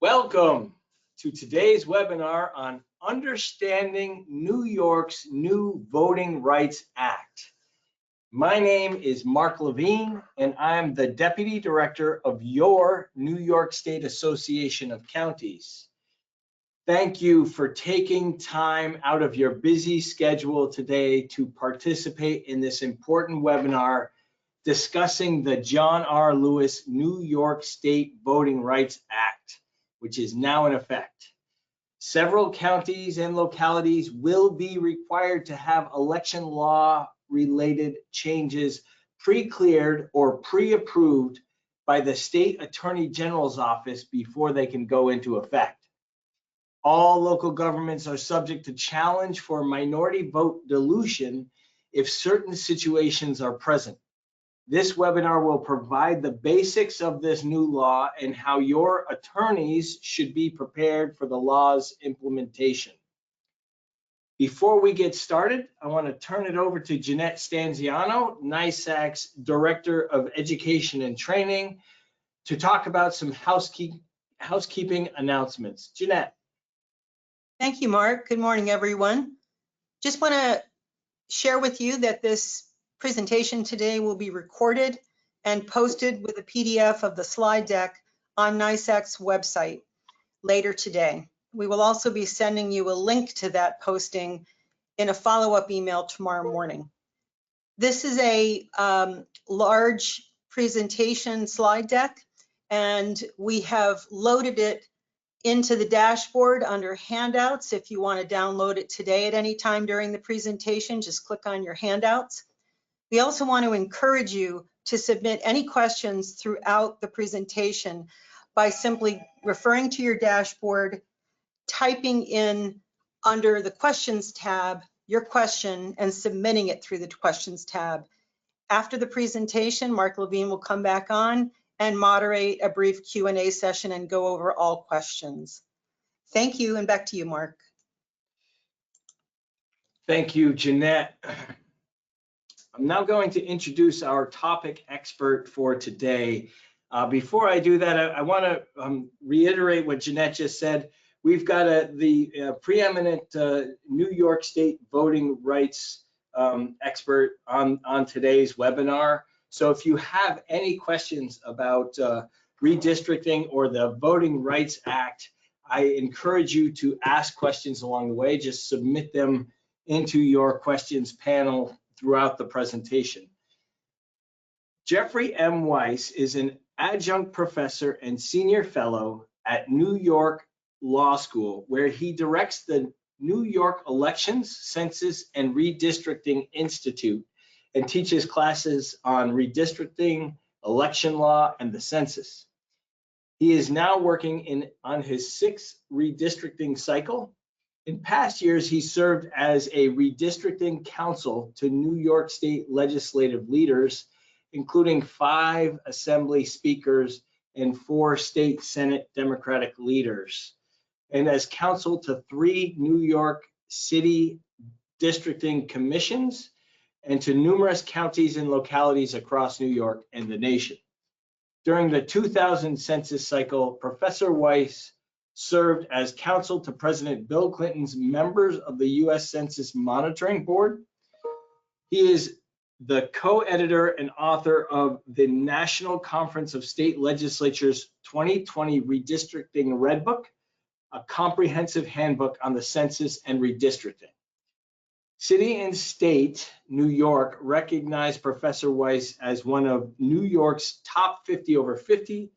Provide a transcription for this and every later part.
Welcome to today's webinar on understanding New York's new Voting Rights Act. My name is Mark Levine, and I'm the Deputy Director of your New York State Association of Counties. Thank you for taking time out of your busy schedule today to participate in this important webinar discussing the John R. Lewis New York State Voting Rights Act, which is now in effect. Several counties and localities will be required to have election law related changes pre-cleared or pre-approved by the State Attorney General's office before they can go into effect. All local governments are subject to challenge for minority vote dilution if certain situations are present. This webinar will provide the basics of this new law and how your attorneys should be prepared for the law's implementation. Before we get started, I want to turn it over to Jeanette Stanziano, NYSAC's Director of Education and Training, to talk about some housekeeping announcements. Jeanette. Thank you, Mark. Good morning, everyone. Just want to share with you that this presentation today will be recorded and posted with a PDF of the slide deck on NYSAC's website later today. We will also be sending you a link to that posting in a follow-up email tomorrow morning. This is a large presentation slide deck, and we have loaded it into the dashboard under handouts. If you want to download it today at any time during the presentation, just click on your handouts. We also want to encourage you to submit any questions throughout the presentation by simply referring to your dashboard, typing in under the questions tab your question and submitting it through the questions tab. After the presentation, Mark Levine will come back on and moderate a brief Q&A session and go over all questions. Thank you, and back to you, Mark. Thank you, Jeanette. I'm now going to introduce our topic expert for today. Before I do that, I want to reiterate what Jeanette just said. We've got the preeminent New York State voting rights expert on today's webinar. So if you have any questions about redistricting or the Voting Rights Act, I encourage you to ask questions along the way. Just submit them into your questions panel throughout the presentation. Jeffrey M. Weiss is an adjunct professor and senior fellow at New York Law School, where he directs the New York Elections, Census, and Redistricting Institute and teaches classes on redistricting, election law, and the census. He is now working on his 6th redistricting cycle. In past years, he served as a redistricting counsel to New York State legislative leaders, including 5 assembly speakers and 4 state Senate Democratic leaders, and as counsel to 3 New York City districting commissions and to numerous counties and localities across New York and the nation. During the 2000 census cycle, Professor Weiss served as counsel to President Bill Clinton's members of the U.S. Census Monitoring Board. He is the co-editor and author of the National Conference of State Legislatures 2020 Redistricting Red Book, a comprehensive handbook on the census and redistricting. City and State New York recognized Professor Weiss as one of New York's top 50 over 50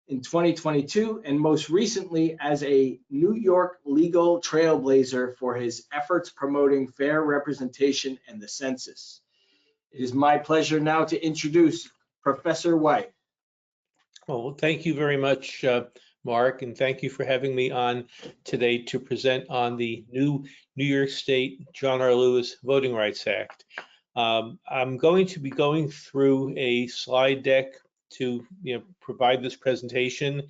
in 2022, and most recently as a New York legal trailblazer for his efforts promoting fair representation and the census. It is my pleasure now to introduce Professor Weiss. Well, thank you very much, Mark, and thank you for having me on today to present on the new New York State John R. Lewis Voting Rights Act. I'm going to be going through a slide deck to provide this presentation.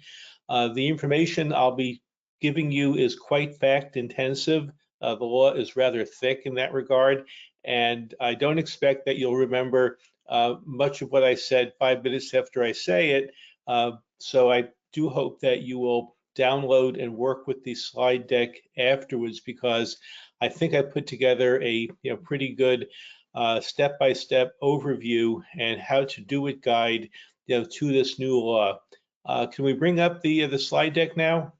The information I'll be giving you is quite fact intensive. The law is rather thick in that regard, and I don't expect that you'll remember much of what I said 5 minutes after I say it. So I do hope that you will download and work with the slide deck afterwards, because I think I put together a pretty good step-by-step overview and how to do it guide to this new law. Can we bring up the slide deck now?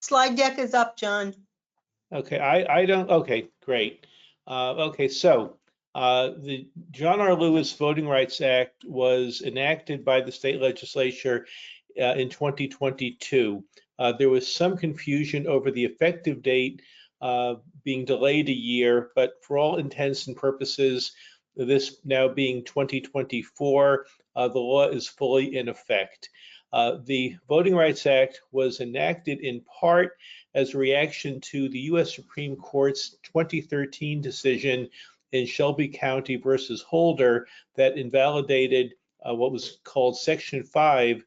Slide deck is up, John. Okay, I don't, okay, great. Okay, so the John R. Lewis Voting Rights Act was enacted by the state legislature in 2022. There was some confusion over the effective date being delayed a year, but for all intents and purposes, this now being 2024, the law is fully in effect. The Voting Rights Act was enacted in part as a reaction to the U.S. Supreme Court's 2013 decision in Shelby County versus Holder that invalidated what was called Section 5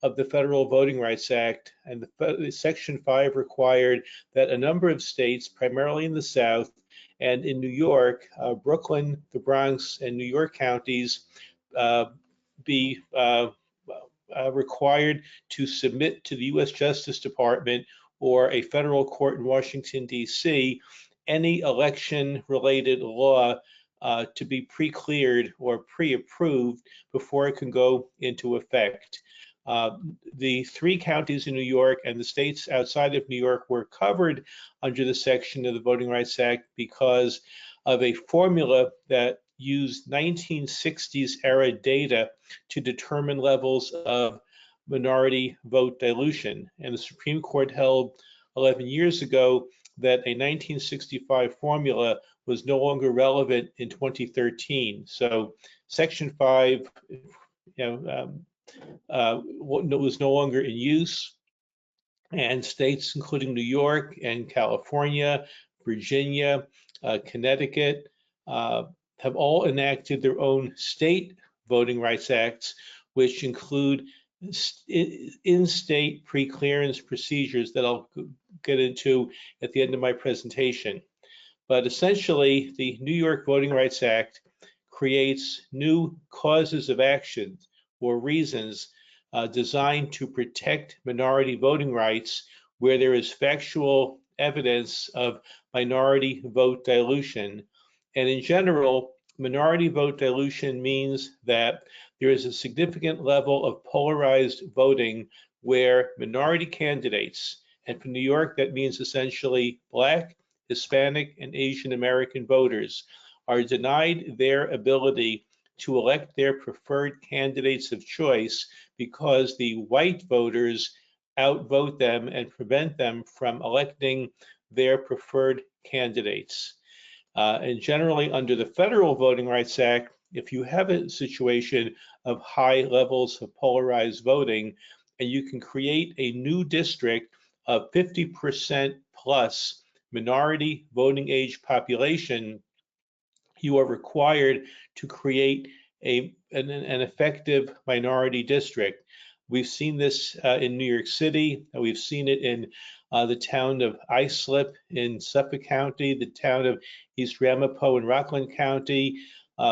of the Federal Voting Rights Act. And Section 5 required that a number of states, primarily in the South and in New York, Brooklyn, the Bronx, and New York counties, be required to submit to the U.S. Justice Department or a federal court in Washington, D.C., any election-related law to be pre-cleared or pre-approved before it can go into effect. The 3 counties in New York and the states outside of New York were covered under the section of the Voting Rights Act because of a formula that used 1960s era data to determine levels of minority vote dilution. And the Supreme Court held 11 years ago that a 1965 formula was no longer relevant in 2013. So Section 5 was no longer in use, and states including New York and California, Virginia, Connecticut, have all enacted their own state voting rights acts, which include in-state pre-clearance procedures that I'll get into at the end of my presentation. But essentially, the New York Voting Rights Act creates new causes of action or reasons designed to protect minority voting rights where there is factual evidence of minority vote dilution. And in general, minority vote dilution means that there is a significant level of polarized voting where minority candidates, and for New York, that means essentially Black, Hispanic, and Asian American voters, are denied their ability to elect their preferred candidates of choice because the white voters outvote them and prevent them from electing their preferred candidates. And generally, under the Federal Voting Rights Act, if you have a situation of high levels of polarized voting, and you can create a new district of 50% plus minority voting age population, you are required to create an effective minority district. We've seen this in New York City. We've seen it in the town of Islip in Suffolk County, the town of East Ramapo in Rockland County.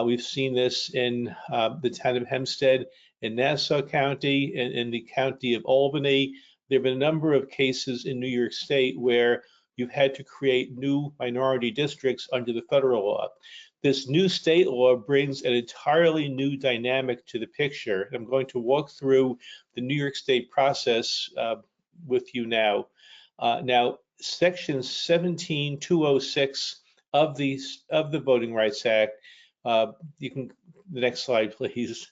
We've seen this in the town of Hempstead in Nassau County and in the county of Albany. There have been a number of cases in New York State where you've had to create new minority districts under the federal law. This new state law brings an entirely new dynamic to the picture. I'm going to walk through the New York State process with you now. Now, Section 17206 of the Voting Rights Act, you can, the next slide, please,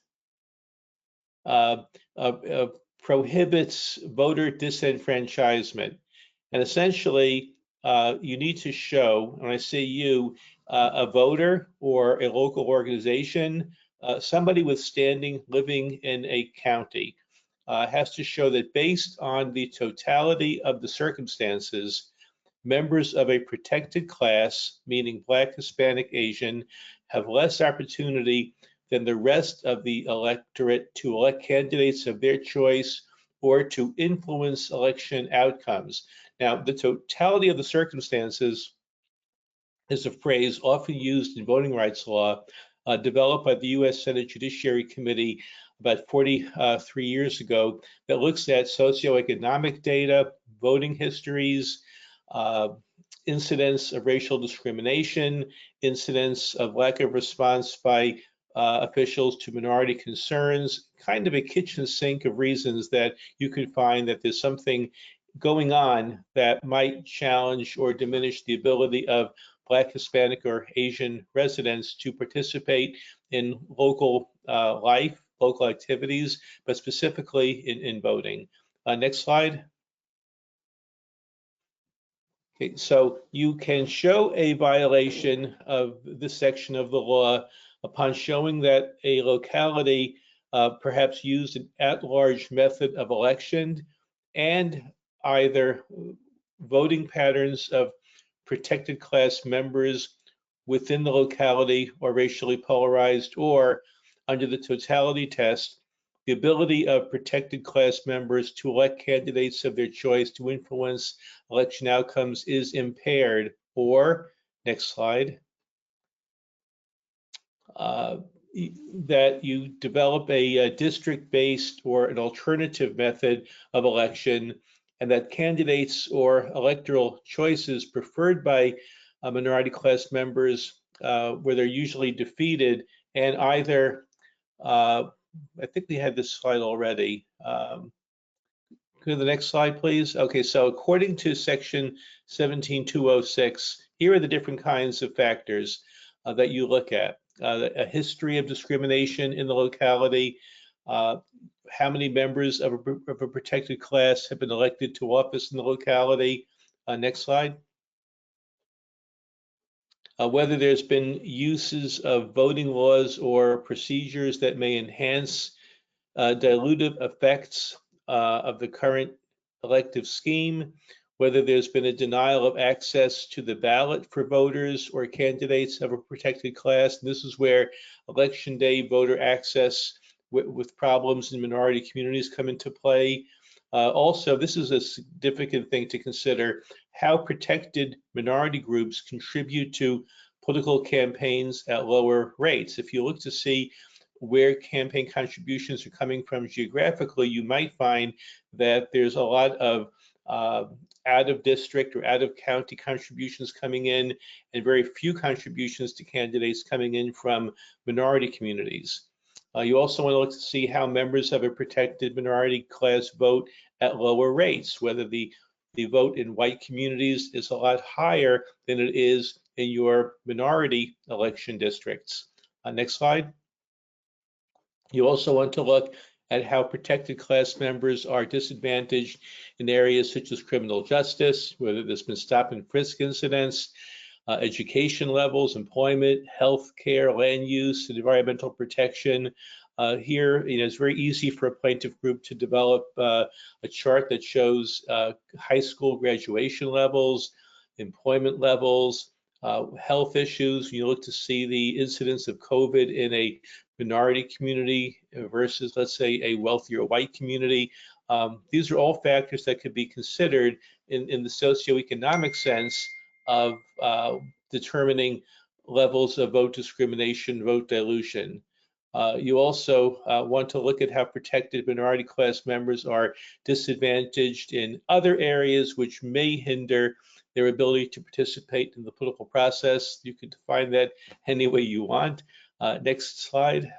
prohibits voter disenfranchisement. And essentially, you need to show, when I say you, a voter or a local organization, somebody with standing living in a county, has to show that based on the totality of the circumstances, members of a protected class, meaning Black, Hispanic, Asian, have less opportunity than the rest of the electorate to elect candidates of their choice or to influence election outcomes. Now, the totality of the circumstances is a phrase often used in voting rights law developed by the U.S. Senate Judiciary Committee about 43 years ago that looks at socioeconomic data, voting histories, incidents of racial discrimination, incidents of lack of response by officials to minority concerns, kind of a kitchen sink of reasons that you could find that there's something going on that might challenge or diminish the ability of Black, Hispanic, or Asian residents to participate in local life, local activities, but specifically in voting. Next slide. Okay, so you can show a violation of this section of the law upon showing that a locality perhaps used an at-large method of election and either voting patterns of protected class members within the locality or racially polarized, or under the totality test, the ability of protected class members to elect candidates of their choice to influence election outcomes is impaired, or, next slide, that you develop a district-based or an alternative method of election, and that candidates or electoral choices preferred by minority class members, where they're usually defeated, and either, I think we had this slide already. Go to the next slide, please. Okay, so according to section 17206, here are the different kinds of factors that you look at. A history of discrimination in the locality, how many members of a protected class have been elected to office in the locality. Next slide. Whether there's been uses of voting laws or procedures that may enhance dilutive effects of the current elective scheme, whether there's been a denial of access to the ballot for voters or candidates of a protected class. And this is where election day voter access with problems in minority communities come into play. Also, this is a significant thing to consider, how protected minority groups contribute to political campaigns at lower rates. If you look to see where campaign contributions are coming from geographically, you might find that there's a lot of out of district or out of county contributions coming in, and very few contributions to candidates coming in from minority communities. You also want to look to see how members of a protected minority class vote at lower rates, whether the vote in white communities is a lot higher than it is in your minority election districts. Next slide. You also want to look at how protected class members are disadvantaged in areas such as criminal justice, whether there's been stop and frisk incidents, education levels, employment, health care, land use, and environmental protection. Here, it's very easy for a plaintiff group to develop a chart that shows high school graduation levels, employment levels, health issues. You look to see the incidence of COVID in a minority community versus, let's say, a wealthier white community. These are all factors that could be considered in the socioeconomic sense of determining levels of vote discrimination, vote dilution. You also want to look at how protected minority class members are disadvantaged in other areas which may hinder their ability to participate in the political process. You can define that any way you want. Next slide.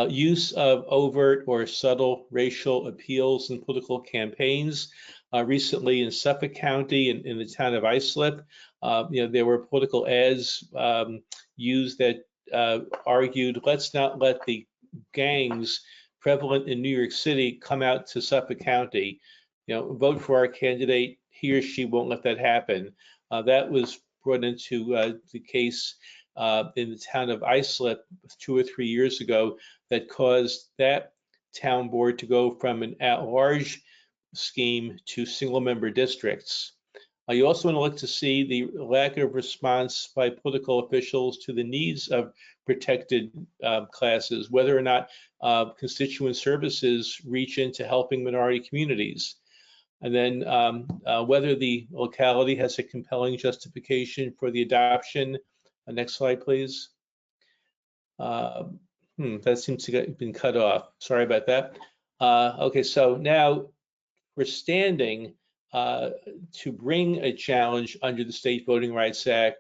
Use of overt or subtle racial appeals in political campaigns. Recently in Suffolk County, in the town of Islip, there were political ads used that argued, let's not let the gangs prevalent in New York City come out to Suffolk County. Vote for our candidate, he or she won't let that happen. That was brought into the case in the town of Islip 2 or 3 years ago that caused that town board to go from an at-large scheme to single-member districts. You also want to look to see the lack of response by political officials to the needs of protected classes, whether or not constituent services reach into helping minority communities. And then whether the locality has a compelling justification for the adoption. Next slide, please. That seems to have been cut off. Sorry about that. Okay, so now we're standing to bring a challenge under the State Voting Rights Act.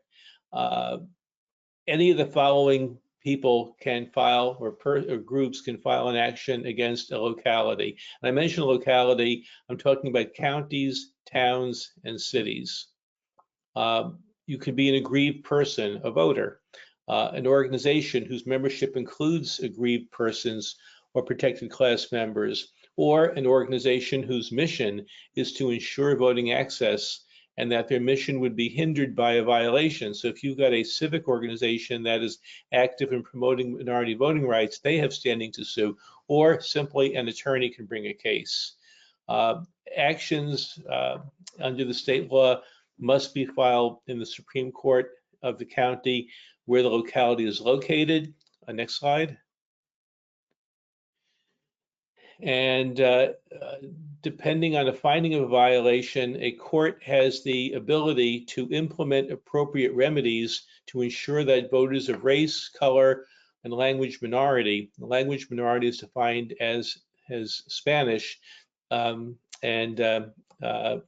Any of the following people can file, or groups can file an action against a locality. And I mentioned locality, I'm talking about counties, towns, and cities. You could be an aggrieved person, a voter, an organization whose membership includes aggrieved persons or protected class members, or an organization whose mission is to ensure voting access and that their mission would be hindered by a violation. So if you've got a civic organization that is active in promoting minority voting rights, they have standing to sue, or simply an attorney can bring a case. Actions under the state law must be filed in the Supreme Court of the county where the locality is located. Next slide. And depending on the finding of a violation, a court has the ability to implement appropriate remedies to ensure that voters of race, color, and language minority, the language minority is defined as Spanish and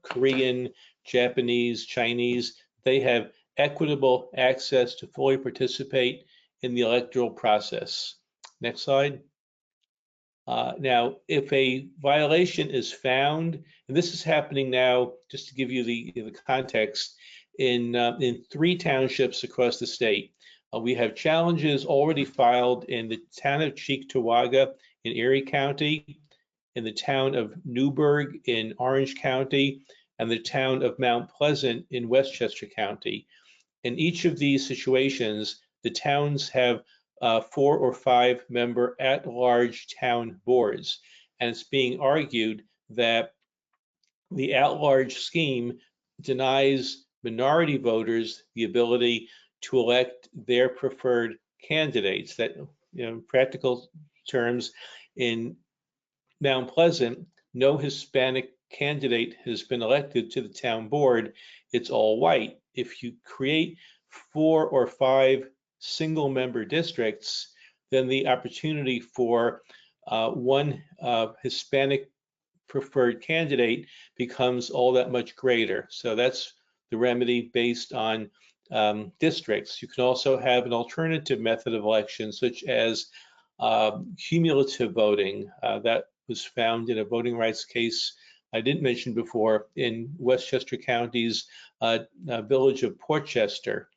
Korean, Japanese, Chinese, they have equitable access to fully participate in the electoral process. Next slide. Now, if a violation is found, and this is happening now, just to give you the context, in 3 townships across the state. We have challenges already filed in the town of Cheektowaga in Erie County, in the town of Newburgh in Orange County, and the town of Mount Pleasant in Westchester County. In each of these situations, the towns have 4 or 5 member at-large town boards. And it's being argued that the at-large scheme denies minority voters the ability to elect their preferred candidates. That, in practical terms, in Mount Pleasant, no Hispanic candidate has been elected to the town board. It's all white. If you create 4 or 5 single member districts, then the opportunity for one Hispanic preferred candidate becomes all that much greater. So that's the remedy based on districts. You can also have an alternative method of election, such as cumulative voting. That was found in a voting rights case I didn't mention before in Westchester County's village of Portchester.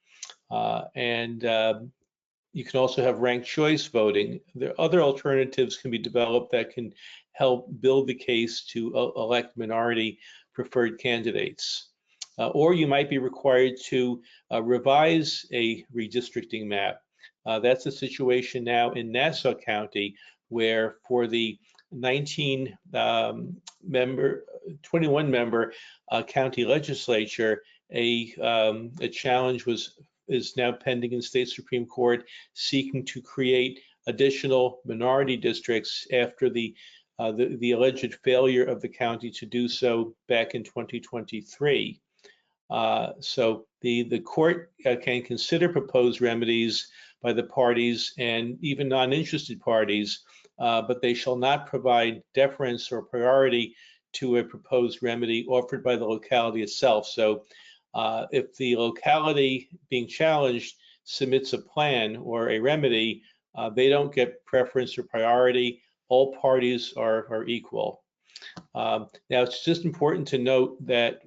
You can also have ranked choice voting. There are other alternatives can be developed that can help build the case to elect minority preferred candidates. Or you might be required to revise a redistricting map. That's the situation now in Nassau County, where for the 21 member county legislature, a challenge is now pending in state Supreme Court, seeking to create additional minority districts after the alleged failure of the county to do so back in 2023. So the court can consider proposed remedies by the parties and even non-interested parties, but they shall not provide deference or priority to a proposed remedy offered by the locality itself. So if the locality being challenged submits a plan or a remedy, they don't get preference or priority. All parties are equal. Now, it's just important to note that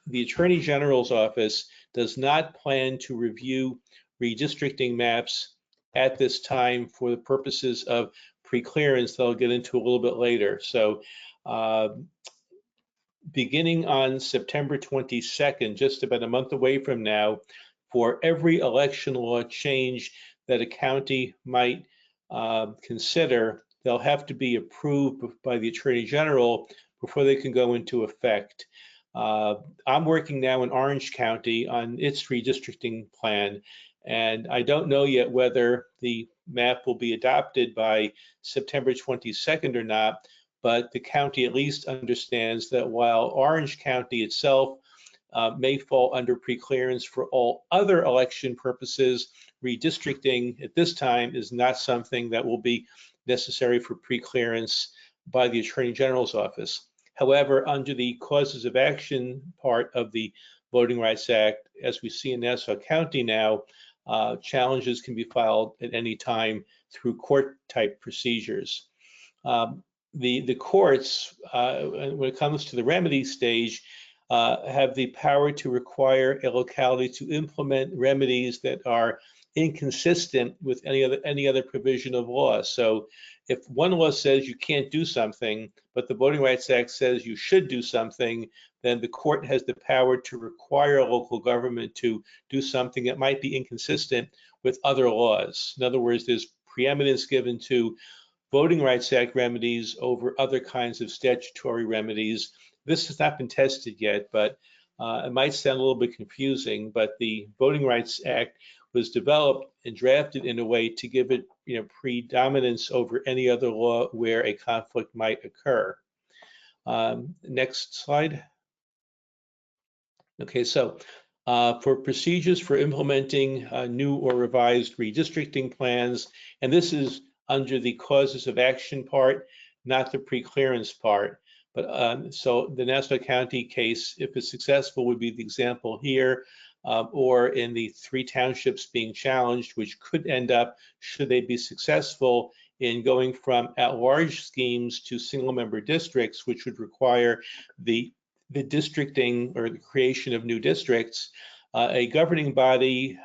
the Attorney General's office does not plan to review redistricting maps at this time for the purposes of preclearance that I'll get into a little bit later. So beginning on September 22nd, just about a month away from now, for every election law change that a county might consider, they'll have to be approved by the Attorney General before they can go into effect. I'm working now in Orange County on its redistricting plan, and I don't know yet whether the map will be adopted by September 22nd or not, but the county at least understands that while Orange County itself may fall under preclearance for all other election purposes. Redistricting at this time is not something that will be necessary for preclearance by the Attorney General's office. However, under the causes of action part of the Voting Rights Act, as we see in Nassau County now, challenges can be filed at any time through court-type procedures. The courts, when it comes to the remedy stage, have the power to require a locality to implement remedies that are inconsistent with any other provision of law. So if one law says you can't do something, but the Voting Rights Act says you should do something, then the court has the power to require a local government to do something that might be inconsistent with other laws. In other words, there's preeminence given to Voting Rights Act remedies over other kinds of statutory remedies. This has not been tested yet, but it might sound a little bit confusing, but the Voting Rights Act was developed and drafted in a way to give it, predominance over any other law where a conflict might occur. Next slide. Okay, so for procedures for implementing new or revised redistricting plans, and this is under the causes of action part, not the preclearance part. But so the Nassau County case, if it's successful, would be the example here, or in the 3 townships being challenged, which could end up, should they be successful, in going from at-large schemes to single-member districts, which would require the districting or the creation of new districts. A governing body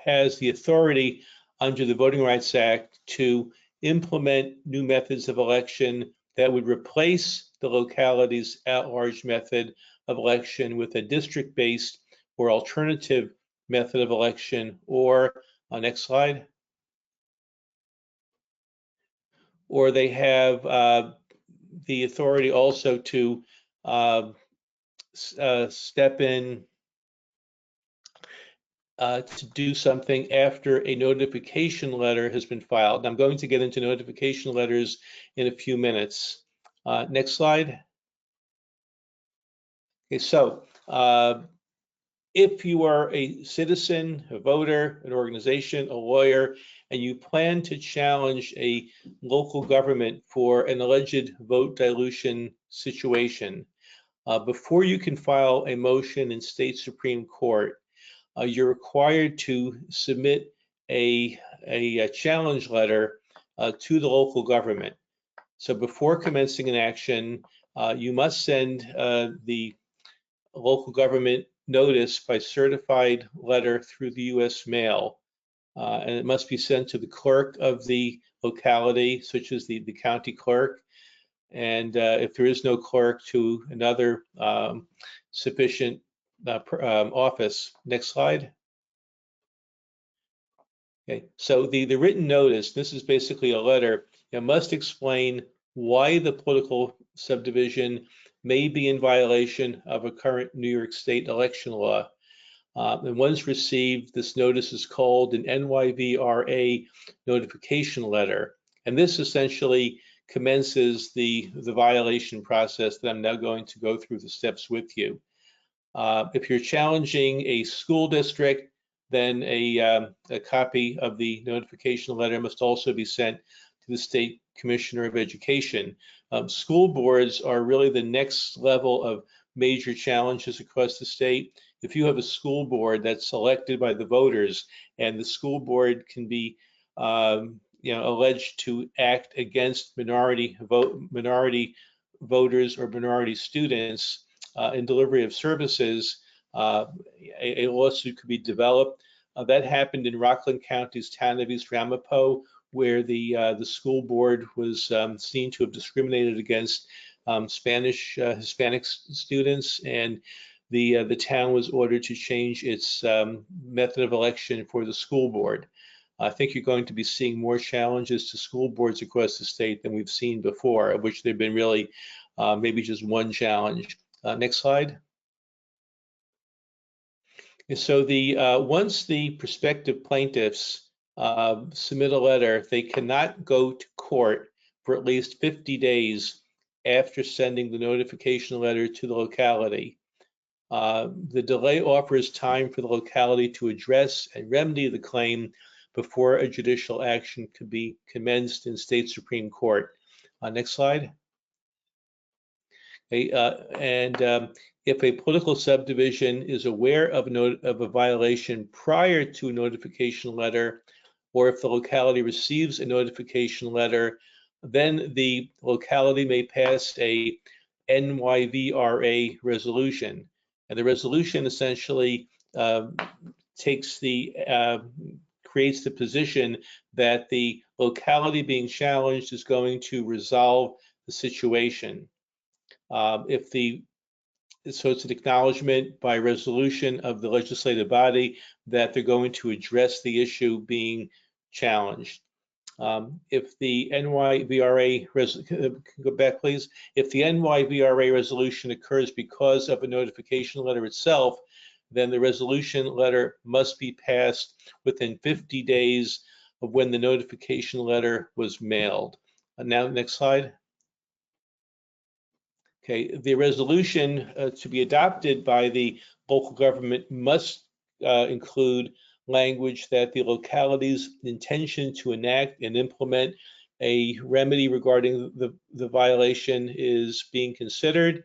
has the authority under the Voting Rights Act to implement new methods of election that would replace the localities at-large method of election with a district-based or alternative method of election, or next slide. Or they have the authority also to step in to do something after a notification letter has been filed. And I'm going to get into notification letters in a few minutes. Next slide. Okay, so if you are a citizen, a voter, an organization, a lawyer, and you plan to challenge a local government for an alleged vote dilution situation, before you can file a motion in state Supreme Court, you're required to submit a challenge letter to the local government. So before commencing an action, you must send the local government notice by certified letter through the U.S. mail, and it must be sent to the clerk of the locality, such as the county clerk, and if there is no clerk, to another sufficient office. Next slide. Okay, so the written notice, this is basically a letter, it must explain why the political subdivision may be in violation of a current New York State election law. And once received, this notice is called an NYVRA notification letter. And this essentially commences the violation process that I'm now going to go through the steps with you. If you're challenging a school district, then a copy of the notification letter must also be sent to the State Commissioner of Education. School boards are really the next level of major challenges across the state. If you have a school board that's selected by the voters, and the school board can be alleged to act against minority voters or minority students in delivery of services, a lawsuit could be developed. That happened in Rockland County's town of East Ramapo, where the school board was seen to have discriminated against Hispanic students, and the town was ordered to change its method of election for the school board. I think you're going to be seeing more challenges to school boards across the state than we've seen before, of which there have been really maybe just one challenge. Next slide. So once the prospective plaintiffs submit a letter, they cannot go to court for at least 50 days after sending the notification letter to the locality. The delay offers time for the locality to address and remedy the claim before a judicial action could be commenced in state Supreme Court. Next slide. Okay, if a political subdivision is aware of a violation prior to a notification letter, or if the locality receives a notification letter, then the locality may pass a NYVRA resolution. And the resolution essentially creates the position that the locality being challenged is going to resolve the situation. So it's an acknowledgement by resolution of the legislative body that they're going to address the issue being challenged. If the NYVRA, go back please, if the NYVRA resolution occurs because of a notification letter itself, then the resolution letter must be passed within 50 days of when the notification letter was mailed. Now, next slide. Okay, the resolution to be adopted by the local government must include language that the locality's intention to enact and implement a remedy regarding the violation is being considered,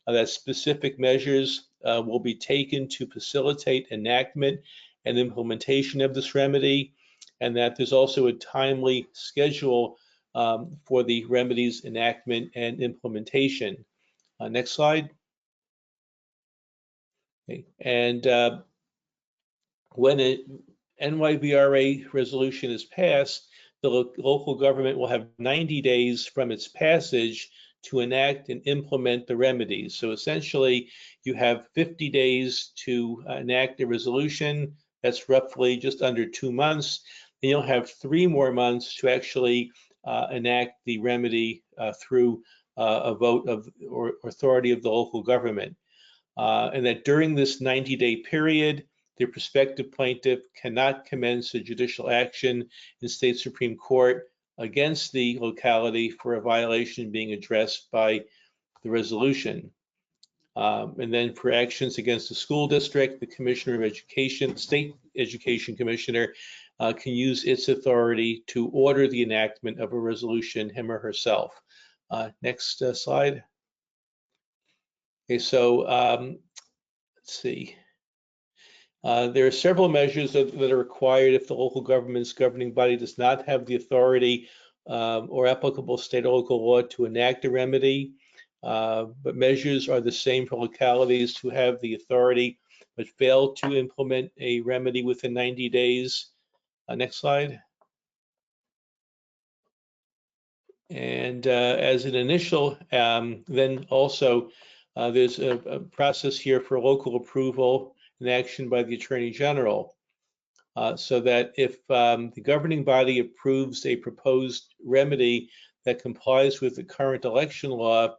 that specific measures will be taken to facilitate enactment and implementation of this remedy, and that there's also a timely schedule for the remedy's enactment and implementation. Next slide. Okay. And when an NYVRA resolution is passed, the local government will have 90 days from its passage to enact and implement the remedies. So essentially, you have 50 days to enact a resolution. That's roughly just under 2 months. And you'll have 3 more months to actually enact the remedy through a vote of or authority of the local government. And that during this 90-day period, the prospective plaintiff cannot commence a judicial action in state Supreme Court against the locality for a violation being addressed by the resolution. And then for actions against the school district, the Commissioner of Education, State Education Commissioner, can use its authority to order the enactment of a resolution, him or herself. Next slide. Okay, so let's see. There are several measures that are required if the local government's governing body does not have the authority or applicable state or local law to enact a remedy. But measures are the same for localities who have the authority but fail to implement a remedy within 90 days. Next slide. And as an initial, then also there's a process here for local approval and action by the Attorney General. So that if the governing body approves a proposed remedy that complies with the current election law,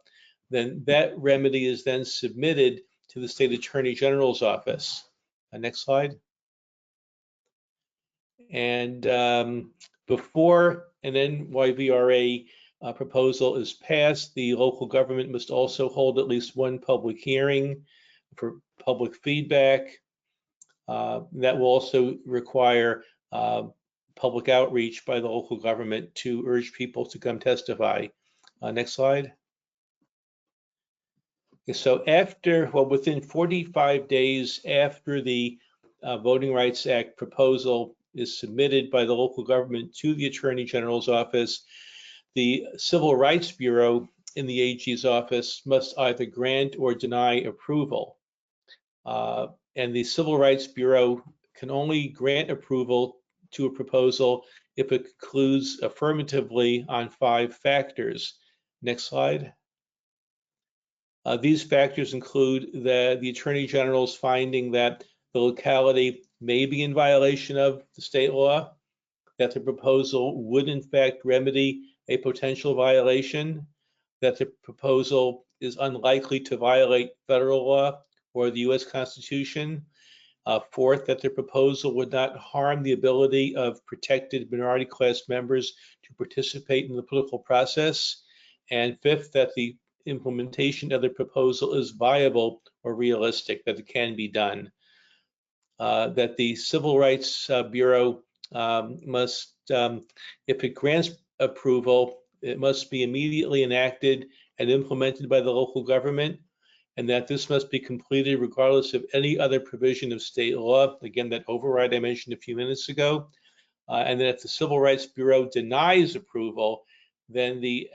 then that remedy is then submitted to the State Attorney General's office. Next slide. And before an NYVRA proposal is passed, the local government must also hold at least one public hearing for public feedback. That will also require public outreach by the local government to urge people to come testify. Next slide. Okay, so within 45 days after the Voting Rights Act proposal is submitted by the local government to the Attorney General's office, the Civil Rights Bureau in the AG's office must either grant or deny approval. And the Civil Rights Bureau can only grant approval to a proposal if it concludes affirmatively on 5 factors. Next slide. These factors include the Attorney General's finding that the locality may be in violation of the state law, that the proposal would in fact remedy a potential violation, that the proposal is unlikely to violate federal law or the U.S. Constitution. 4th, that the proposal would not harm the ability of protected minority class members to participate in the political process. And 5th, that the implementation of the proposal is viable or realistic, that it can be done. That the Civil Rights Bureau must, if it grants approval, it must be immediately enacted and implemented by the local government, and that this must be completed regardless of any other provision of state law. Again, that override I mentioned a few minutes ago. And that if the Civil Rights Bureau denies approval, then the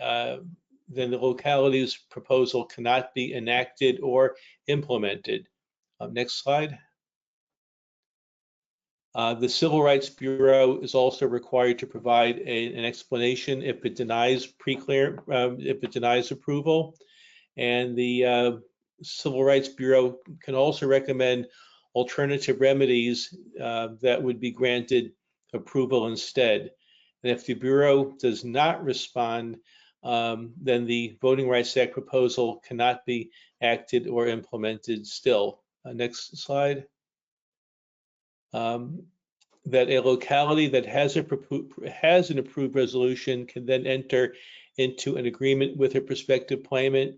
locality's proposal cannot be enacted or implemented. Next slide. The Civil Rights Bureau is also required to provide an explanation if it denies if it denies approval. And the Civil Rights Bureau can also recommend alternative remedies that would be granted approval instead. And if the Bureau does not respond, then the Voting Rights Act proposal cannot be acted or implemented still. Next slide. That a locality that has an approved resolution can then enter into an agreement with a prospective claimant.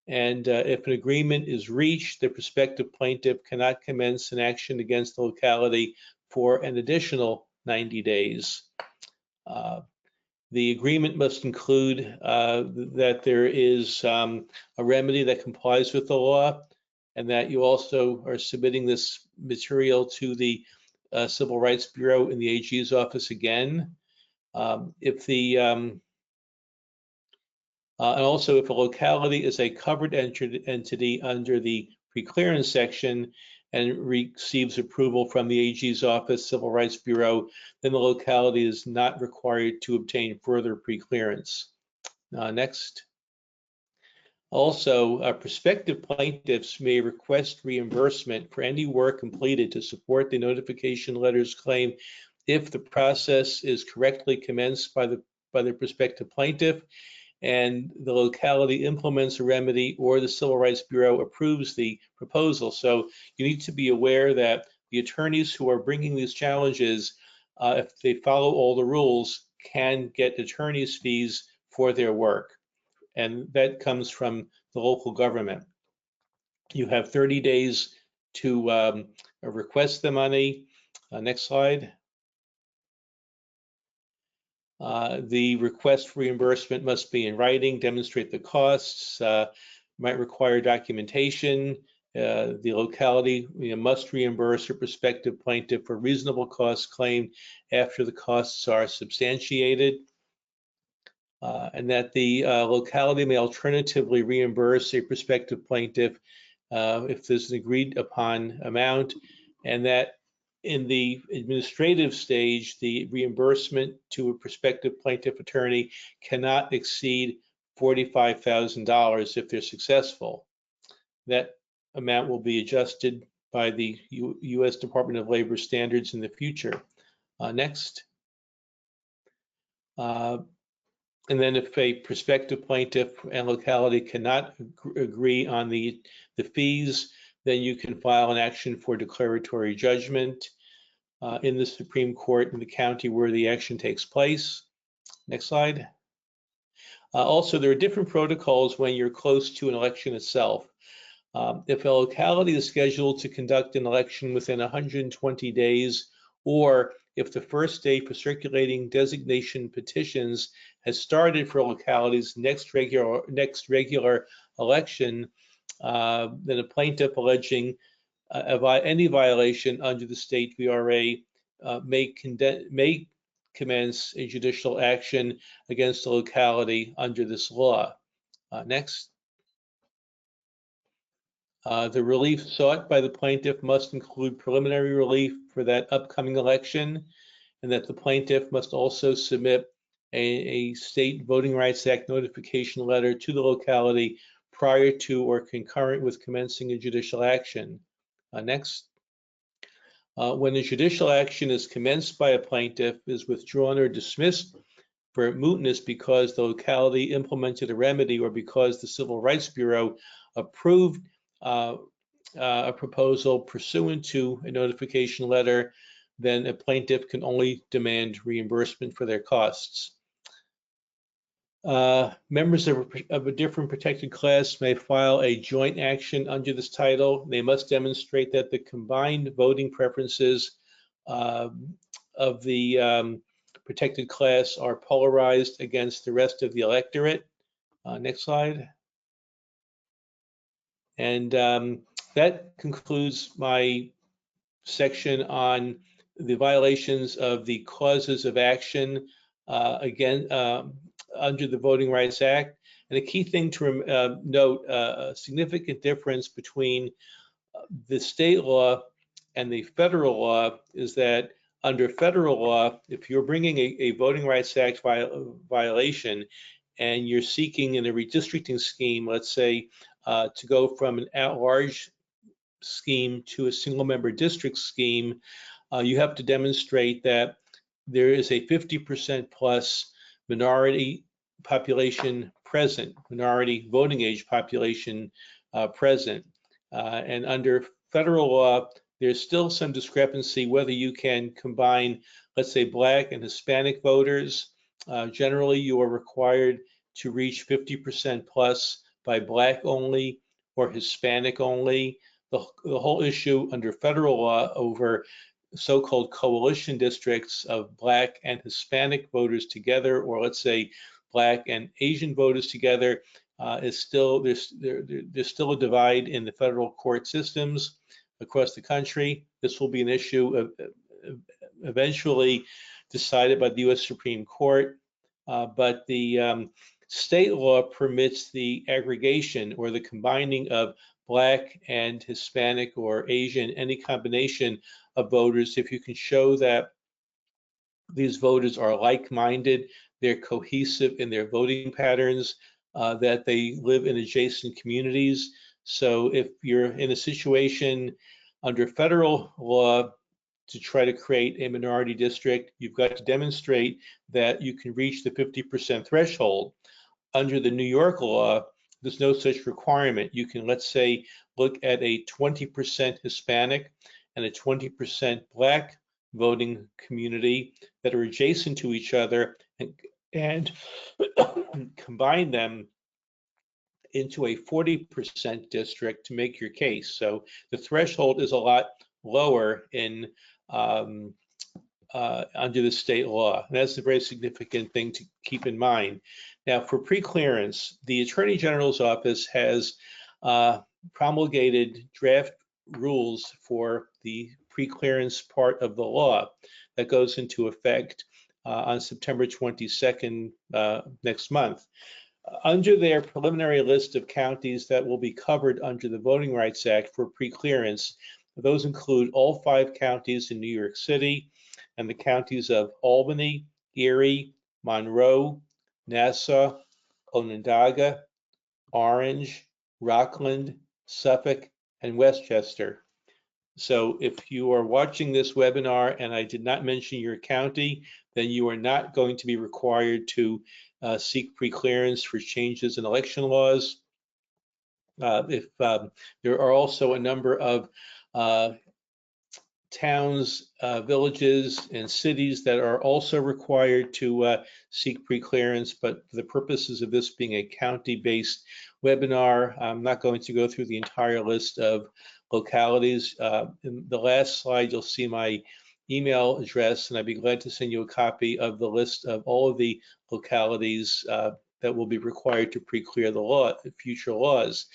And if an agreement is reached, the prospective plaintiff cannot commence an action against the locality for an additional 90 days. The agreement must include that there is a remedy that complies with the law, and that you also are submitting this material to the Civil Rights Bureau in the AG's office again. And also, if a locality is a covered entity under the preclearance section and receives approval from the AG's office, Civil Rights Bureau, then the locality is not required to obtain further preclearance. Next. Also, prospective plaintiffs may request reimbursement for any work completed to support the notification letter's claim if the process is correctly commenced by the prospective plaintiff and the locality implements a remedy or the Civil Rights Bureau approves the proposal. So you need to be aware that the attorneys who are bringing these challenges, if they follow all the rules, can get attorney's fees for their work. And that comes from the local government. You have 30 days to request the money. Next slide. The request for reimbursement must be in writing, demonstrate the costs, might require documentation. The locality must reimburse a prospective plaintiff for reasonable costs claimed after the costs are substantiated. And that the locality may alternatively reimburse a prospective plaintiff if there's an agreed upon amount, and that in the administrative stage, the reimbursement to a prospective plaintiff attorney cannot exceed $45,000 if they're successful. That amount will be adjusted by the U.S. Department of Labor standards in the future. Next. And then if a prospective plaintiff and locality cannot agree on the fees, then you can file an action for declaratory judgment in the Supreme Court in the county where the action takes place. Next slide. Also, there are different protocols when you're close to an election itself. If a locality is scheduled to conduct an election within 120 days, or if the first day for circulating designation petitions has started for a locality's next regular election, then a plaintiff alleging any violation under the state VRA may commence a judicial action against the locality under this law. Next. The relief sought by the plaintiff must include preliminary relief for that upcoming election, and that the plaintiff must also submit a state Voting Rights Act notification letter to the locality prior to or concurrent with commencing a judicial action. Next. When a judicial action is commenced by a plaintiff, is withdrawn or dismissed for mootness because the locality implemented a remedy or because the Civil Rights Bureau approved a proposal pursuant to a notification letter, then a plaintiff can only demand reimbursement for their costs. Members of a different protected class may file a joint action under this title. They must demonstrate that the combined voting preferences of the protected class are polarized against the rest of the electorate. Next slide. And that concludes my section on the violations of the causes of action under the Voting Rights Act. And a key thing to note, a significant difference between the state law and the federal law is that under federal law, if you're bringing a Voting Rights Act violation and you're seeking in a redistricting scheme, let's say, to go from an at-large scheme to a single member district scheme, you have to demonstrate that there is a 50% plus minority population present, minority voting age population present. And under federal law, there's still some discrepancy whether you can combine, let's say, Black and Hispanic voters. Generally, you are required to reach 50% plus by Black only or Hispanic only. The whole issue under federal law over so-called coalition districts of Black and Hispanic voters together, or let's say Black and Asian voters together, is still there's still a divide in the federal court systems across the country. This will be an issue eventually decided by the U.S. Supreme Court, but the state law permits the aggregation or the combining of Black and Hispanic or Asian, any combination of voters, if you can show that these voters are like-minded, they're cohesive in their voting patterns, that they live in adjacent communities. So if you're in a situation under federal law to try to create a minority district, you've got to demonstrate that you can reach the 50% threshold. Under the New York law, there's no such requirement. You can, let's say, look at a 20% Hispanic and a 20% Black voting community that are adjacent to each other and combine them into a 40% district to make your case. So the threshold is a lot lower in under the state law. And that's a very significant thing to keep in mind. Now, for preclearance, the Attorney General's office has promulgated draft rules for the preclearance part of the law that goes into effect on September 22nd next month. Under their preliminary list of counties that will be covered under the Voting Rights Act for preclearance, those include all 5 counties in New York City and the counties of Albany, Erie, Monroe, Nassau, Onondaga, Orange, Rockland, Suffolk, and Westchester. So if you are watching this webinar and I did not mention your county, then you are not going to be required to seek preclearance for changes in election laws. There are also a number of towns, villages, and cities that are also required to seek preclearance, but for the purposes of this being a county-based webinar, I'm not going to go through the entire list of localities. In the last slide, you'll see my email address, and I'd be glad to send you a copy of the list of all of the localities that will be required to preclear the future laws.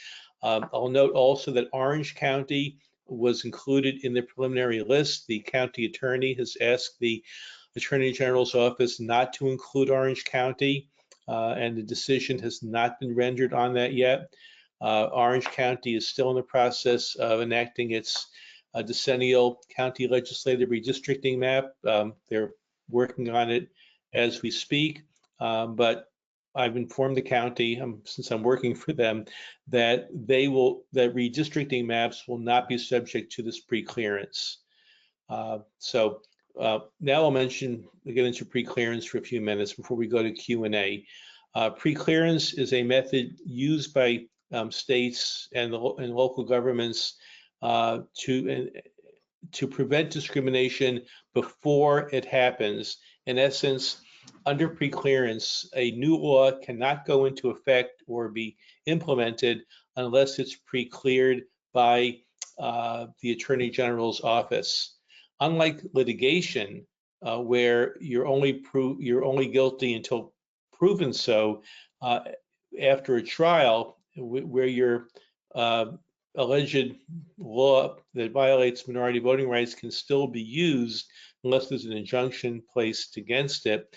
I'll note also that Orange County was included in the preliminary list. The county attorney has asked the Attorney General's office not to include Orange County, and the decision has not been rendered on that yet. Orange County is still in the process of enacting its decennial county legislative redistricting map. They're working on it as we speak, but I've informed the county, since I'm working for them, that that redistricting maps will not be subject to this preclearance. So now I'll get into preclearance for a few minutes before we go to Q&A. Preclearance is a method used by states and local governments to prevent discrimination before it happens. In essence, under preclearance, a new law cannot go into effect or be implemented unless it's pre-cleared by the Attorney General's office. Unlike litigation, where you're only guilty until proven so, after a trial, where your alleged law that violates minority voting rights can still be used unless there's an injunction placed against it.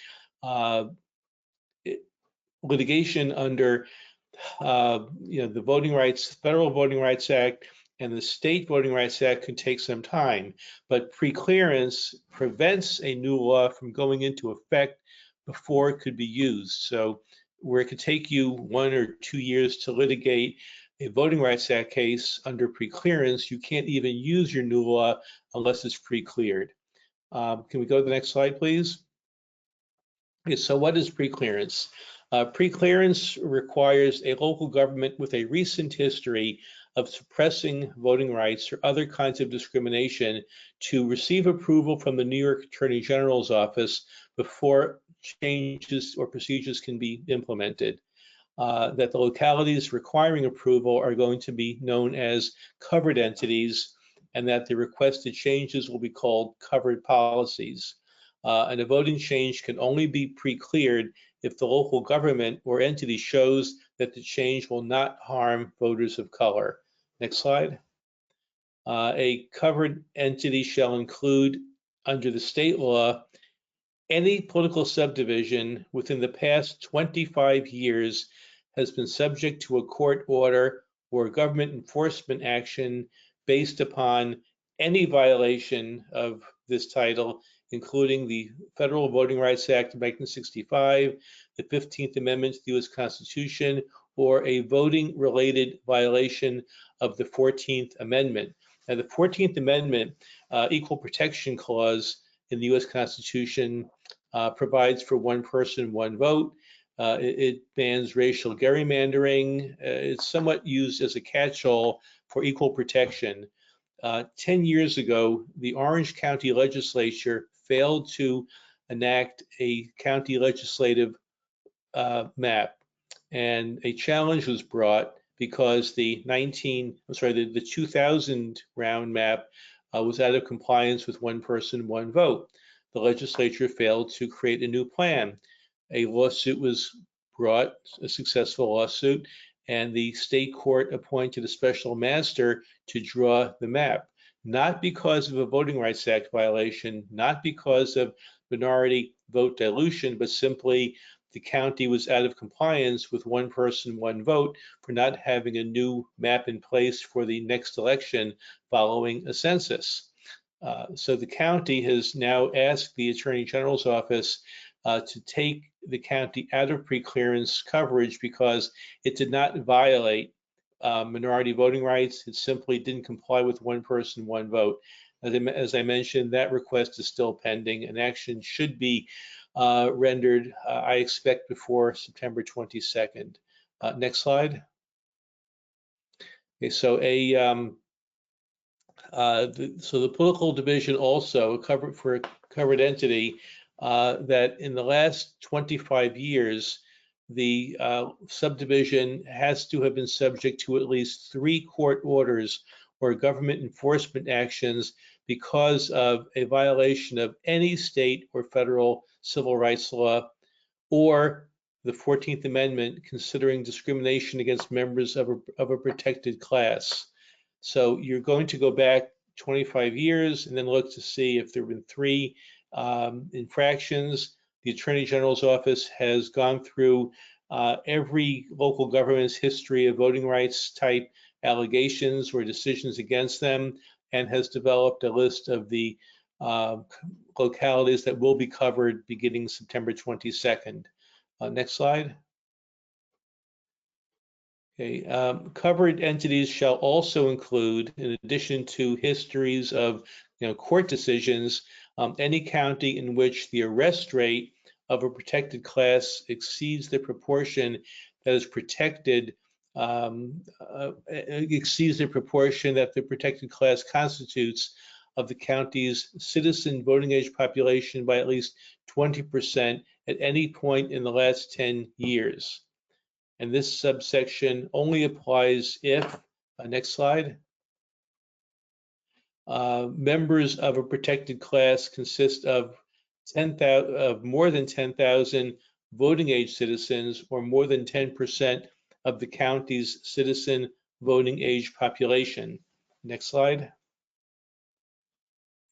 Litigation under the Voting Rights, Federal Voting Rights Act and the State Voting Rights Act can take some time, but preclearance prevents a new law from going into effect before it could be used. So where it could take you 1 or 2 years to litigate a Voting Rights Act case under preclearance, you can't even use your new law unless it's pre-cleared. Can we go to the next slide, please? Okay, so what is preclearance? Preclearance requires a local government with a recent history of suppressing voting rights or other kinds of discrimination to receive approval from the New York Attorney General's office before changes or procedures can be implemented. That the localities requiring approval are going to be known as covered entities, and that the requested changes will be called covered policies. And a voting change can only be pre-cleared if the local government or entity shows that the change will not harm voters of color. Next slide. A covered entity shall include, under the state law, any political subdivision within the past 25 years has been subject to a court order or government enforcement action based upon any violation of this title, including the Federal Voting Rights Act of 1965, the 15th Amendment to the U.S. Constitution, or a voting-related violation of the 14th Amendment. Now, the 14th Amendment, Equal Protection Clause in the U.S. Constitution, provides for one person, one vote. It bans racial gerrymandering. It's somewhat used as a catch-all for equal protection. 10 years ago, the Orange County Legislature failed to enact a county legislative map, and a challenge was brought because the 2000 round map was out of compliance with one person, one vote. The legislature failed to create a new plan. A lawsuit was brought, a successful lawsuit, and the state court appointed a special master to draw the map, not because of a Voting Rights Act violation, not because of minority vote dilution, but simply the county was out of compliance with one person, one vote for not having a new map in place for the next election following a census. So the county has now asked the Attorney General's office to take the county out of preclearance coverage because it did not violate minority voting rights. It simply didn't comply with one person, one vote. As I mentioned, that request is still pending, and action should be rendered, I expect, before September 22nd. Next slide. Okay, so the political division also for a covered entity that in the last 25 years, the subdivision has to have been subject to at least 3 court orders or government enforcement actions because of a violation of any state or federal civil rights law, or the 14th Amendment considering discrimination against members of a protected class. So you're going to go back 25 years and then look to see if there have been 3 infractions. The Attorney General's office has gone through every local government's history of voting rights type allegations or decisions against them, and has developed a list of the localities that will be covered beginning September 22nd. Next slide. Okay, covered entities shall also include, in addition to histories of court decisions, any county in which the arrest rate of a protected class exceeds the proportion that is protected, exceeds the proportion that the protected class constitutes of the county's citizen voting age population by at least 20% at any point in the last 10 years. And this subsection only applies if, next slide, members of a protected class consist of more than 10,000 voting age citizens or more than 10% of the county's citizen voting age population. Next slide.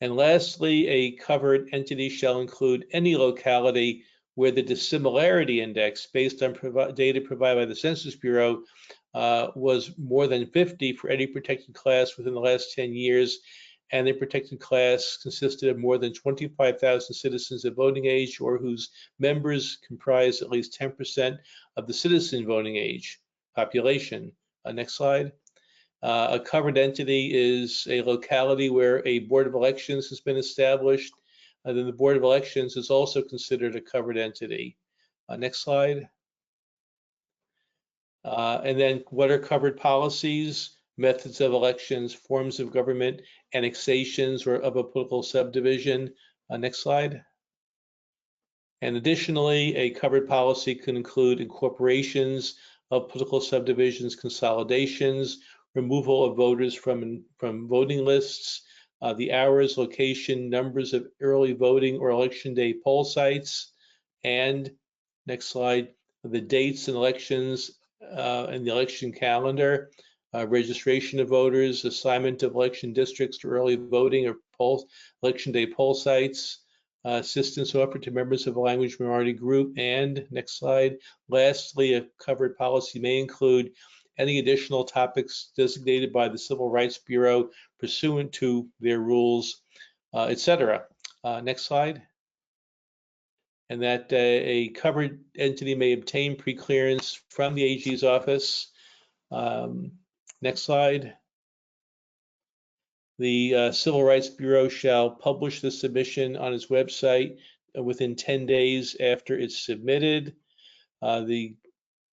And lastly, a covered entity shall include any locality where the dissimilarity index based on data provided by the Census Bureau was more than 50 for any protected class within the last 10 years, and the protected class consisted of more than 25,000 citizens of voting age or whose members comprise at least 10% of the citizen voting age population. Next slide. A covered entity is a locality where a board of elections has been established. Then the board of elections is also considered a covered entity. Next slide. And then what are covered policies? Methods of elections, forms of government, annexations or of a political subdivision. Next slide. And additionally, a covered policy can include incorporations of political subdivisions, consolidations, removal of voters from voting lists, the hours, location, numbers of early voting or election day poll sites, and next slide, the dates and elections and the election calendar, registration of voters, assignment of election districts to early voting or election day poll sites, assistance offered to members of a language minority group, and next slide, lastly, a covered policy may include any additional topics designated by the Civil Rights Bureau pursuant to their rules, etc. Next slide. And that a covered entity may obtain preclearance from the AG's office. Next slide. The Civil Rights Bureau shall publish the submission on its website within 10 days after it's submitted. The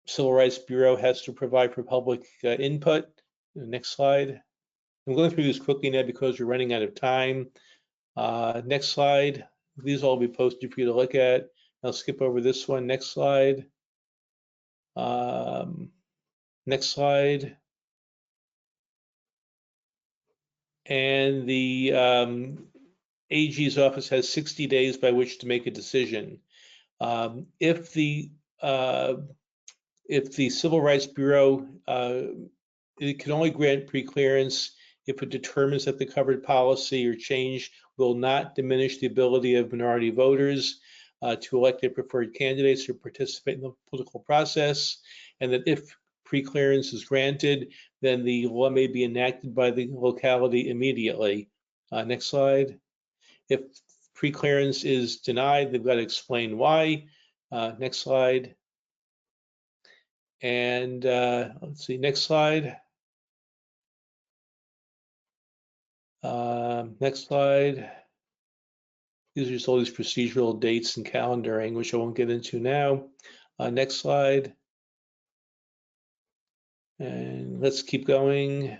Civil Rights Bureau has to provide for public input. Next slide. I'm going through this quickly now because we're running out of time. Next slide. These will all be posted for you to look at. I'll skip over this one. Next slide. Next slide. And the AG's office has 60 days by which to make a decision. If the Civil Rights Bureau, it can only grant preclearance if it determines that the covered policy or change will not diminish the ability of minority voters to elect their preferred candidates or participate in the political process, and that if preclearance is granted, then the law may be enacted by the locality immediately. Next slide. If preclearance is denied, they've got to explain why. Next slide. And let's see, next slide. Next slide. These are just all these procedural dates and calendaring, which I won't get into now. Next slide. And let's keep going.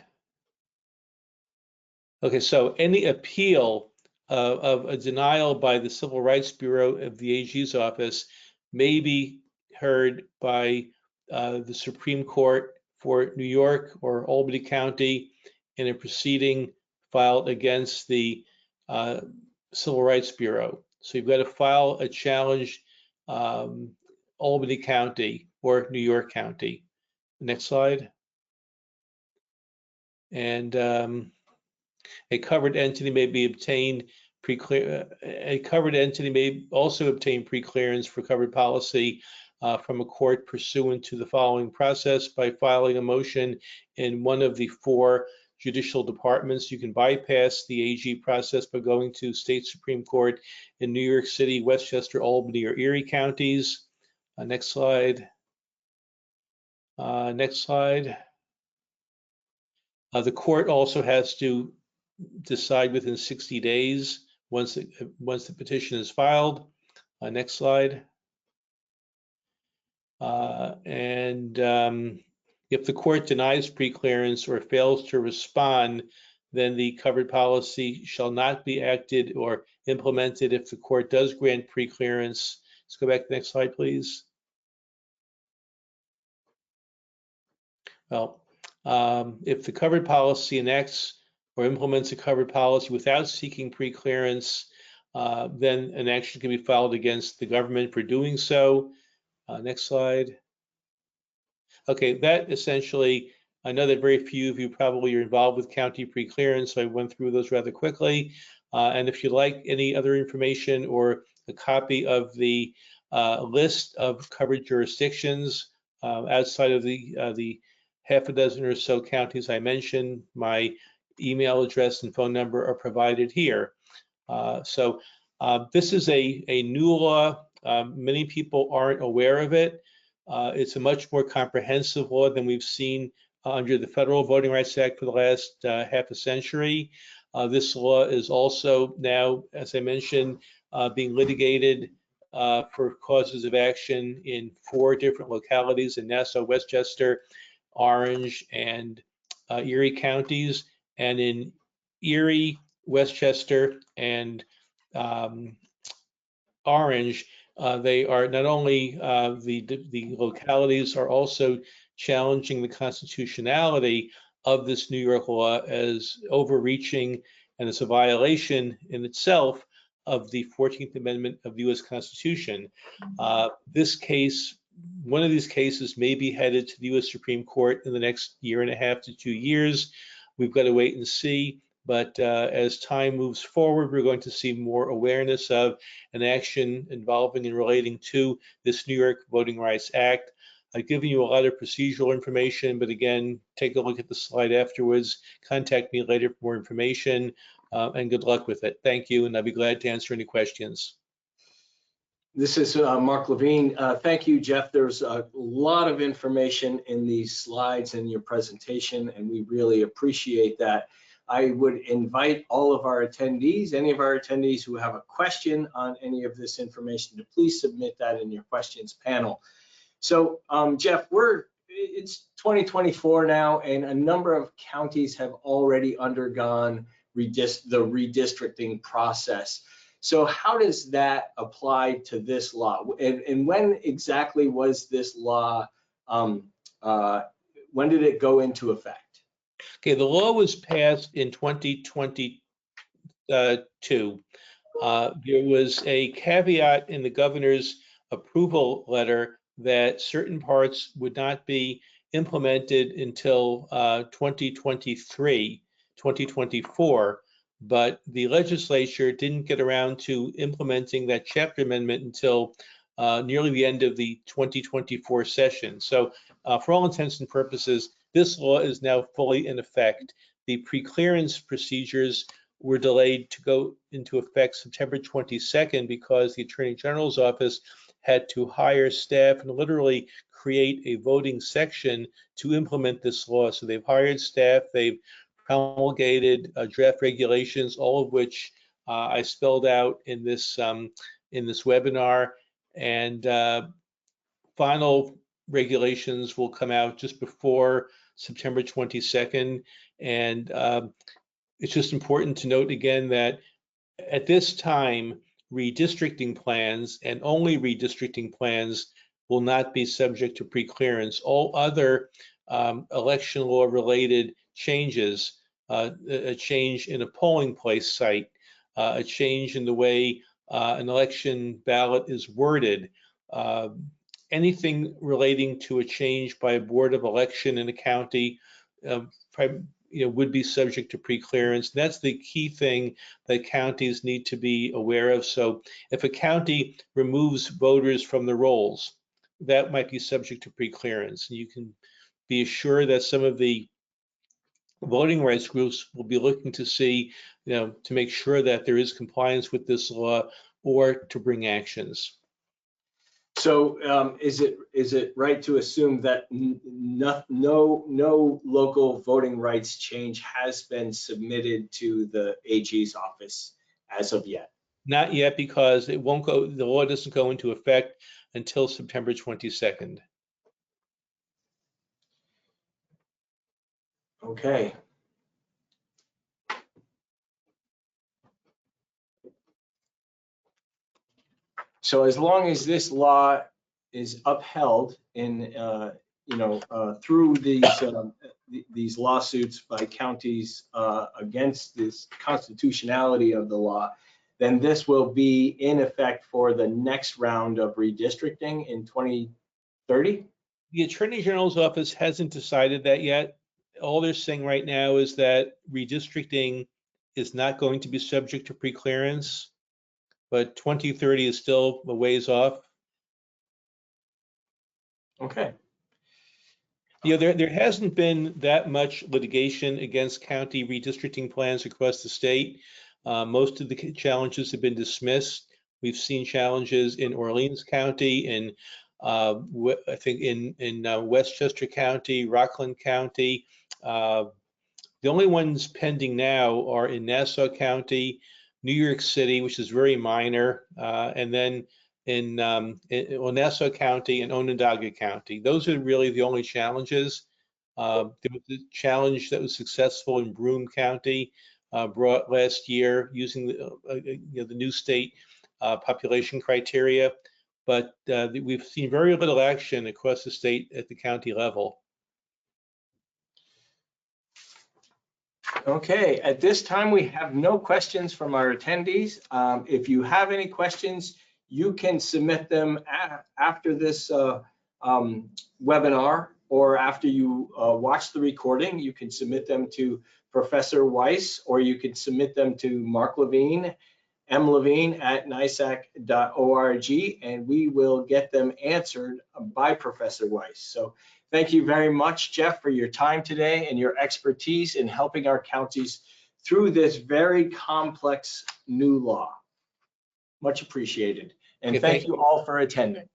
Okay, so any appeal of a denial by the Civil Rights Bureau of the AG's office may be heard by the Supreme Court for New York or Albany County in a proceeding filed against the Civil Rights Bureau. So you've got to file a challenge Albany County or New York County. Next slide. And a covered entity may be obtained a covered entity may also obtain preclearance for covered policy from a court pursuant to the following process by filing a motion in one of the 4 judicial departments. You can bypass the AG process by going to State Supreme Court in New York City, Westchester, Albany, or Erie counties. Next slide. Next slide. The court also has to decide within 60 days once the petition is filed. Next slide. If the court denies preclearance or fails to respond, then the covered policy shall not be acted or implemented. If the court does grant preclearance, Let's go back to the next slide, please. Well, if the covered policy enacts or implements a covered policy without seeking pre-clearance, then an action can be filed against the government for doing so. Next slide. Okay, that essentially, I know that very few of you probably are involved with county pre-clearance, so I went through those rather quickly. And if you'd like any other information or a copy of the list of covered jurisdictions outside of the half a dozen or so counties I mentioned, my email address and phone number are provided here. This is a new law. Many people aren't aware of it. It's a much more comprehensive law than we've seen under the Federal Voting Rights Act for the last half a century. This law is also now, as I mentioned, being litigated for causes of action in 4 different localities in Nassau, Westchester, Orange, and Erie counties. And in Erie, Westchester, and Orange, they are not only the localities are also challenging the constitutionality of this New York law as overreaching, and it's a violation in itself of the 14th Amendment of the U.S. Constitution. This case, one of these cases may be headed to the U.S. Supreme Court in the next 1.5 to 2 years. We've got to wait and see. But as time moves forward, we're going to see more awareness of an action involving and relating to this New York Voting Rights Act. I've given you a lot of procedural information, but again, take a look at the slide afterwards. Contact me later for more information, and good luck with it. Thank you, and I'll be glad to answer any questions. This is Mark Levine. Thank you, Jeff. There's a lot of information in these slides and your presentation, and we really appreciate that. I would invite all of our attendees, any of our attendees who have a question on any of this information, to please submit that in your questions panel. So Jeff, it's 2024 now, and a number of counties have already undergone the redistricting process. So how does that apply to this law? And when exactly was this law, when did it go into effect? Okay, the law was passed in 2022. There was a caveat in the governor's approval letter that certain parts would not be implemented until 2023, 2024, but the legislature didn't get around to implementing that chapter amendment until nearly the end of the 2024 session. So for all intents and purposes, this law is now fully in effect. The pre-clearance procedures were delayed to go into effect September 22nd because the Attorney General's office had to hire staff and literally create a voting section to implement this law. So they've hired staff, they've promulgated draft regulations, all of which I spelled out in this webinar, and final regulations will come out just before September 22nd. And it's just important to note again that at this time, redistricting plans and only redistricting plans will not be subject to pre-clearance. All other election law related changes, a change in a polling place site, a change in the way an election ballot is worded, anything relating to a change by a board of election in a county would be subject to pre-clearance. That's the key thing that counties need to be aware of. So if a county removes voters from the rolls, that might be subject to pre-clearance. And you can be assured that some of the voting rights groups will be looking to see, to make sure that there is compliance with this law or to bring actions. So is it right to assume that no local voting rights change has been submitted to the AG's office as of yet? Not yet, because it won't go. The law doesn't go into effect until September 22nd. Okay. So as long as this law is upheld in, through these lawsuits by counties against this constitutionality of the law, then this will be in effect for the next round of redistricting in 2030. The Attorney General's office hasn't decided that yet. All they're saying right now is that redistricting is not going to be subject to preclearance, but 2030 is still a ways off. Okay. There hasn't been that much litigation against county redistricting plans across the state. Most of the challenges have been dismissed. We've seen challenges in Orleans County, and I think in Westchester County, Rockland County. The only ones pending now are in Nassau County, New York City, which is very minor, and then in Nassau County and Onondaga County. Those are really the only challenges. There was a challenge that was successful in Broome County, brought last year using the new state population criteria, but we've seen very little action across the state at the county level. Okay, at this time, we have no questions from our attendees. If you have any questions, you can submit them after this webinar, or after you watch the recording. You can submit them to Professor Weiss, or you can submit them to Mark Levine, mlevine@nisac.org, and we will get them answered by Professor Weiss. So thank you very much, Jeff, for your time today and your expertise in helping our counties through this very complex new law. Much appreciated. And thank you all for attending.